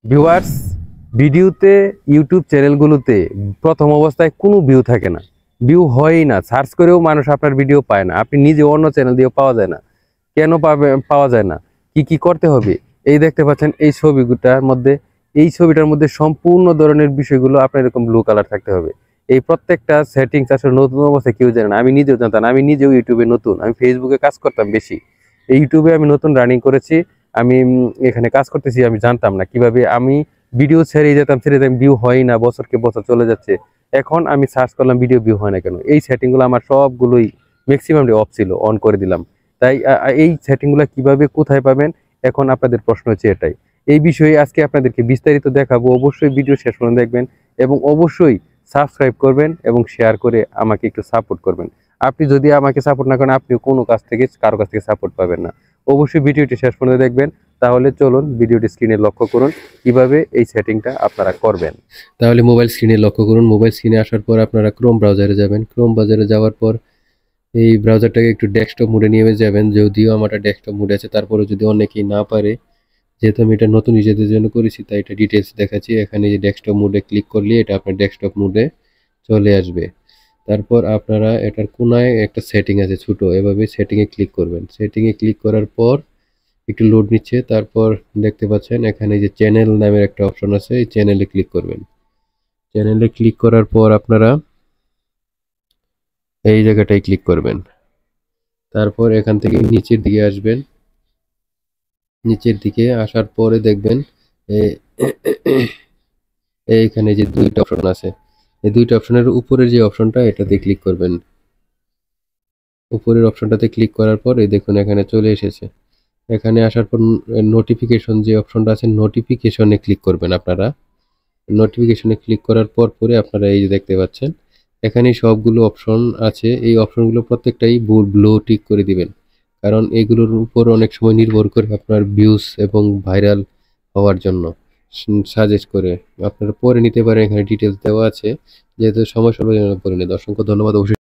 Viewers, ভিডিওতে YouTube চ্যানেলগুলোতে প্রথম অবস্থায় কোনো ভিউ থাকে না, ভিউ হয়ই না, সার্চ করেও মানুষ আপনার ভিডিও পায় না, আপনি নিজে অন্য চ্যানেল দিয়েও পাওয়া যায় না। কেন পাওয়া যায় না? কি কি করতে হবে? এই দেখতে পাচ্ছেন এই ছবিটার মধ্যে সম্পূর্ণ ধরনের বিষয়গুলো আপনার এরকম ব্লু কালার থাকতে হবে। এই প্রত্যেকটা সেটিংস আসলে নতুন অবস্থায় কেউ জানে না, আমি নিজেও জানতাম না। আমি নিজেও ইউটিউবে নতুন, আমি ফেসবুকে কাজ করতাম বেশি, এই ইউটিউবে আমি নতুন রানিং করেছি। আমি এখানে কাজ করতেছি, আমি জানতাম না কিভাবে আমি ভিডিও ছেড়ে যেতাম, ভিউ হয় না, বছরকে বছর চলে যাচ্ছে। এখন আমি সার্চ করলাম ভিডিও ভিউ হয় না কেন, এই সেটিংগুলো আমার সবগুলোই ম্যাক্সিমামটি অফ ছিল, অন করে দিলাম। তাই এই সেটিংগুলো কিভাবে কোথায় পাবেন, এখন আপনাদের প্রশ্ন হচ্ছে এটাই। এই বিষয়ে আজকে আপনাদেরকে বিস্তারিত দেখাবো, অবশ্যই ভিডিও শেষ পর্যন্ত দেখবেন এবং অবশ্যই সাবস্ক্রাইব করবেন এবং শেয়ার করে আমাকে একটু সাপোর্ট করবেন। আপনি যদি আমাকে সাপোর্ট না করেন, আপনিও কারো কাছ থেকে সাপোর্ট পাবেন না। অবশ্যই ভিডিওটি শেষ পর্যন্ত দেখবেন। তাহলে চলুন ভিডিওটি স্ক্রিনে লক্ষ্য করুন কিভাবে এই সেটিংটা আপনারা করবেন। তাহলে মোবাইল স্ক্রিনে লক্ষ্য করুন। মোবাইল স্ক্রিনে আসার পর আপনারা ক্রোম ব্রাউজারে যাবেন। ক্রোম ব্রাউজারে যাওয়ার পর এই ব্রাউজারটাকে একটু ডেস্কটপ মোডে নিয়ে যাবেন। যদিও আমার ডেস্কটপ মোডে আছে, তারপরে যদি অনেকেই না পারে, যেহেতু আমি এটা নতুন নিজেদের জন্য করেছি তাই এটা ডিটেলস দেখাচ্ছি। এখানে যে ডেস্কটপ মোডে ক্লিক করলে এটা আপনার ডেস্কটপ মোডে চলে আসবে। তারপর আপনারা এটার কোনায় একটা সেটিং আছে ছোট, এভাবে সেটিংয়ে ক্লিক করবেন। সেটিংয়ে ক্লিক করার পর একটু লোড নিচ্ছে, তারপর দেখতে পাচ্ছেন এখানে যে চ্যানেল নামের একটা অপশন আছে, এই চ্যানেলে ক্লিক করবেন। চ্যানেলে ক্লিক করার পর আপনারা এই জায়গাটায় ক্লিক করবেন। তারপর এখান থেকে নিচের দিকে আসবেন। নিচের দিকে আসার পরে দেখবেন এইখানে যে দুইটা অপশন আছে, এই দুইটা অপশনের উপরের যে অপশনটা এটাতে ক্লিক করবেন। উপরের অপশনটাতে ক্লিক করার পর এই দেখুন এখানে চলে এসেছে। এখানে আসার পর নোটিফিকেশন যে অপশনটা আছে, নোটিফিকেশনে ক্লিক করবেন আপনারা। নোটিফিকেশনে ক্লিক করার পর পরে আপনারা এই যে দেখতে পাচ্ছেন এখানে সবগুলো অপশন আছে। এই অপশনগুলো প্রত্যেকটাই ব্লু টিক করে দিবেন, কারণ এগুলোর উপর অনেক সময় নির্ভর করে আপনার ভিউজ এবং ভাইরাল হওয়ার জন্য সাজেস্ট করে। আপনারা পরে নিতে পারেন, এখানে ডিটেলস দেওয়া আছে। যেহেতু সময় স্বল্প, পরে নিতে অসংখ্য ধন্যবাদ। অবশ্যই